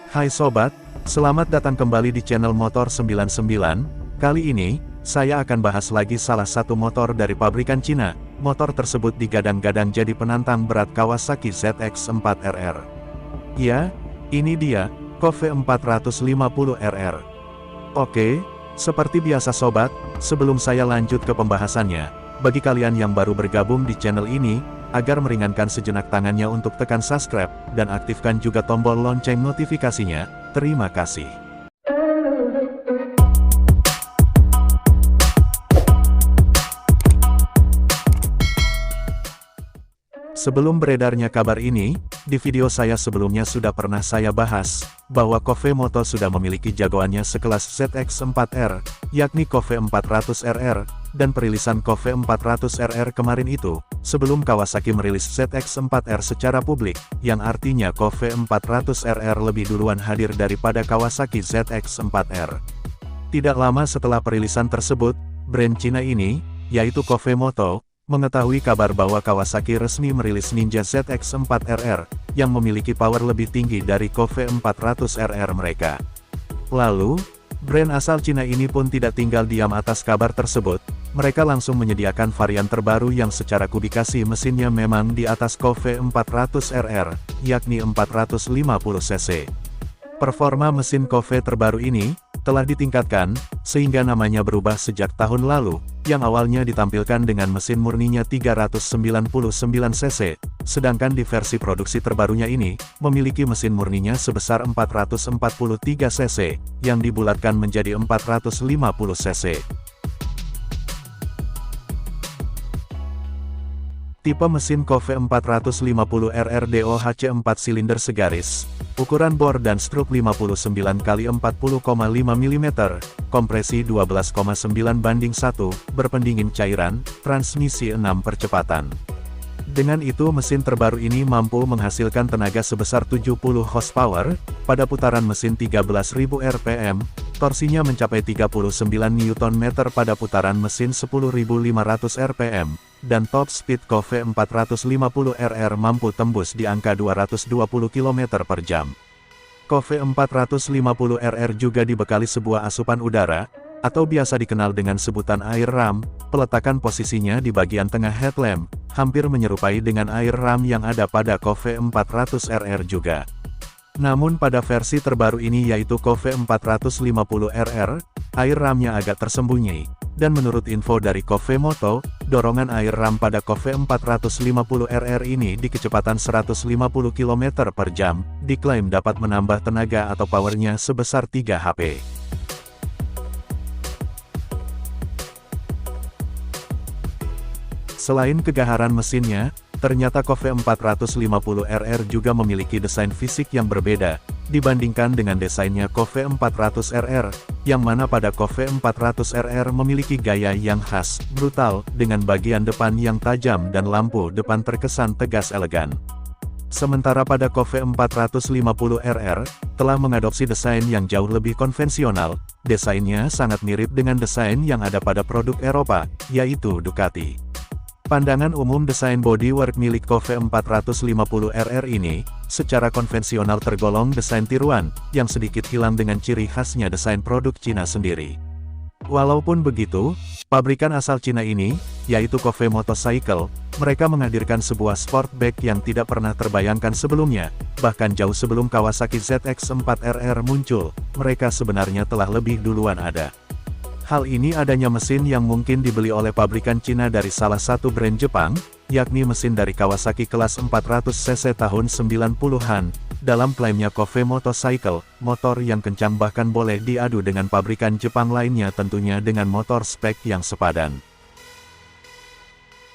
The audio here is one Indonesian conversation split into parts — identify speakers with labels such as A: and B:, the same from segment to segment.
A: Hai sobat, selamat datang kembali di channel Motor 99. Kali ini, saya akan bahas lagi salah satu motor dari pabrikan Cina. Motor tersebut digadang-gadang jadi penantang berat Kawasaki ZX-4RR. Ya, ini dia, KOFE 450RR. Oke, seperti biasa sobat, sebelum saya lanjut ke pembahasannya, bagi kalian yang baru bergabung di channel ini, agar meringankan sejenak tangannya untuk tekan subscribe, dan aktifkan juga tombol lonceng notifikasinya, terima kasih. Sebelum beredarnya kabar ini, di video saya sebelumnya sudah pernah saya bahas, bahwa KOFE Moto sudah memiliki jagoannya sekelas ZX-4R, yakni KOFE 400RR, dan perilisan KOFE 400RR kemarin itu, sebelum Kawasaki merilis ZX-4R secara publik, yang artinya KOFE 400RR lebih duluan hadir daripada Kawasaki ZX-4R. Tidak lama setelah perilisan tersebut, brand Cina ini, yaitu KOFE Moto, mengetahui kabar bahwa Kawasaki resmi merilis Ninja ZX-4RR, yang memiliki power lebih tinggi dari KOFE 400RR mereka. Lalu, brand asal Cina ini pun tidak tinggal diam atas kabar tersebut, mereka langsung menyediakan varian terbaru yang secara kubikasi mesinnya memang di atas KOFE 400RR, yakni 450cc. Performa mesin KOFE terbaru ini, telah ditingkatkan, sehingga namanya berubah sejak tahun lalu, yang awalnya ditampilkan dengan mesin murninya 399cc, sedangkan di versi produksi terbarunya ini, memiliki mesin murninya sebesar 443cc, yang dibulatkan menjadi 450cc. Tipe mesin KOFE 450RR DOHC 4 silinder segaris, ukuran bor dan struk 59x40,5 mm, kompresi 12,9:1, berpendingin cairan, transmisi 6 percepatan. Dengan itu mesin terbaru ini mampu menghasilkan tenaga sebesar 70 horsepower, pada putaran mesin 13.000 rpm, torsinya mencapai 39 Nm pada putaran mesin 10.500 rpm, dan top speed KOFE 450RR mampu tembus di angka 220 km per jam. KOFE 450RR juga dibekali sebuah asupan udara, atau biasa dikenal dengan sebutan air ram, peletakan posisinya di bagian tengah headlamp, hampir menyerupai dengan air ram yang ada pada KOFE 400RR juga. Namun pada versi terbaru ini yaitu KOFE 450RR, air ramnya agak tersembunyi, dan menurut info dari KOFE Moto, dorongan air ram pada KOFE 450RR ini di kecepatan 150 km per jam, diklaim dapat menambah tenaga atau powernya sebesar 3 HP. Selain kegaharan mesinnya, ternyata KOFE 450RR juga memiliki desain fisik yang berbeda, dibandingkan dengan desainnya KOFE 400RR, yang mana pada KOFE 400RR memiliki gaya yang khas, brutal, dengan bagian depan yang tajam dan lampu depan terkesan tegas elegan. Sementara pada KOFE 450RR, telah mengadopsi desain yang jauh lebih konvensional, desainnya sangat mirip dengan desain yang ada pada produk Eropa, yaitu Ducati. Pandangan umum desain bodywork milik KOFE 450RR ini, secara konvensional tergolong desain tiruan, yang sedikit hilang dengan ciri khasnya desain produk Cina sendiri. Walaupun begitu, pabrikan asal Cina ini, yaitu KOFE Motorcycle, mereka menghadirkan sebuah sportback yang tidak pernah terbayangkan sebelumnya, bahkan jauh sebelum Kawasaki ZX-4RR muncul, mereka sebenarnya telah lebih duluan ada. Hal ini adanya mesin yang mungkin dibeli oleh pabrikan Cina dari salah satu brand Jepang, yakni mesin dari Kawasaki kelas 400cc tahun 90-an, dalam klaimnya KOFE Motorcycle, motor yang kencang bahkan boleh diadu dengan pabrikan Jepang lainnya tentunya dengan motor spek yang sepadan.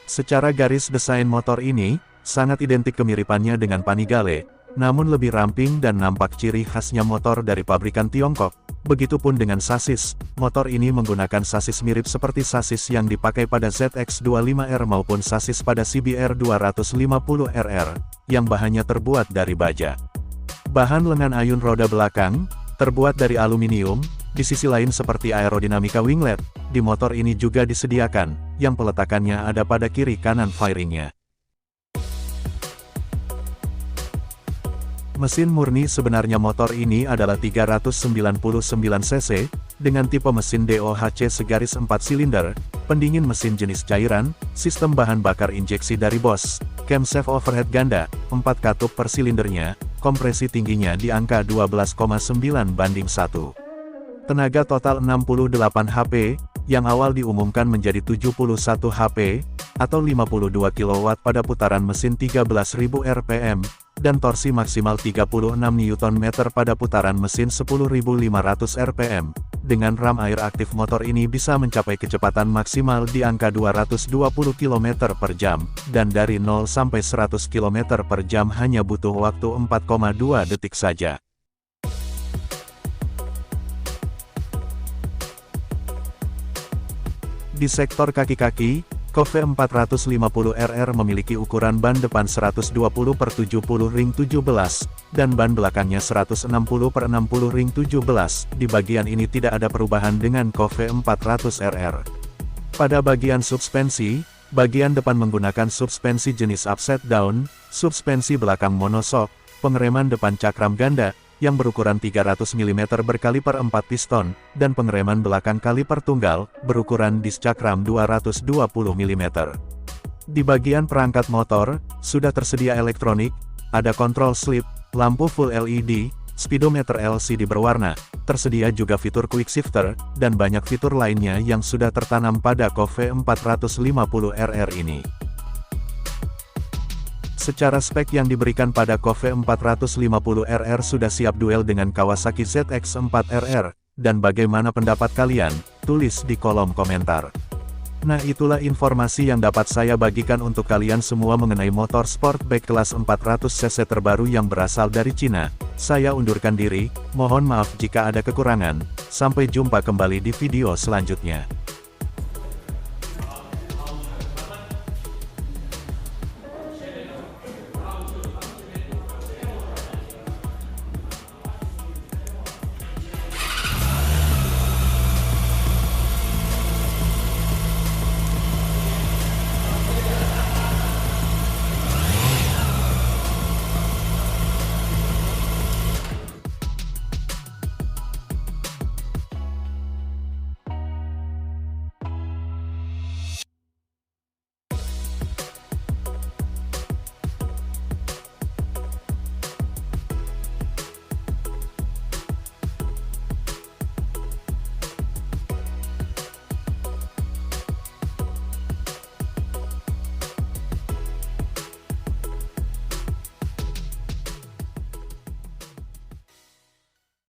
A: Secara garis desain motor ini, sangat identik kemiripannya dengan Panigale, namun lebih ramping dan nampak ciri khasnya motor dari pabrikan Tiongkok. Begitupun dengan sasis, motor ini menggunakan sasis mirip seperti sasis yang dipakai pada ZX25R maupun sasis pada CBR 250RR, yang bahannya terbuat dari baja. Bahan lengan ayun roda belakang, terbuat dari aluminium, di sisi lain seperti aerodinamika winglet, di motor ini juga disediakan, yang peletakannya ada pada kiri kanan fairingnya. Mesin murni sebenarnya motor ini adalah 399 cc, dengan tipe mesin DOHC segaris 4 silinder, pendingin mesin jenis cairan, sistem bahan bakar injeksi dari Bosch, camshaft overhead ganda, 4 katup per silindernya, kompresi tingginya di angka 12,9/1. Tenaga total 68 HP, yang awal diumumkan menjadi 71 HP, atau 52 kW pada putaran mesin 13.000 rpm, dan torsi maksimal 36 Nm pada putaran mesin 10.500 rpm. Dengan ram air aktif motor ini bisa mencapai kecepatan maksimal di angka 220 km per jam, dan dari 0 sampai 100 km per jam hanya butuh waktu 4,2 detik saja. Di sektor kaki-kaki, Cove 450RR memiliki ukuran ban depan 120/70 ring 17, dan ban belakangnya 160/60 ring 17. Di bagian ini tidak ada perubahan dengan Cove 400RR. Pada bagian suspensi, bagian depan menggunakan suspensi jenis upside down, suspensi belakang monoshock, pengereman depan cakram ganda, yang berukuran 300 mm berkaliper 4 piston, dan pengereman belakang kaliper tunggal, berukuran disk cakram 220 mm. Di bagian perangkat motor, sudah tersedia elektronik, ada kontrol slip, lampu full LED, speedometer LCD berwarna, tersedia juga fitur quick shifter, dan banyak fitur lainnya yang sudah tertanam pada Cove 450RR ini. Secara spek yang diberikan pada Cove 450RR sudah siap duel dengan Kawasaki ZX-4RR, dan bagaimana pendapat kalian? Tulis di kolom komentar. Nah, itulah informasi yang dapat saya bagikan untuk kalian semua mengenai motor sport bike kelas 400cc terbaru yang berasal dari Cina. Saya undurkan diri, mohon maaf jika ada kekurangan. Sampai jumpa kembali di video selanjutnya.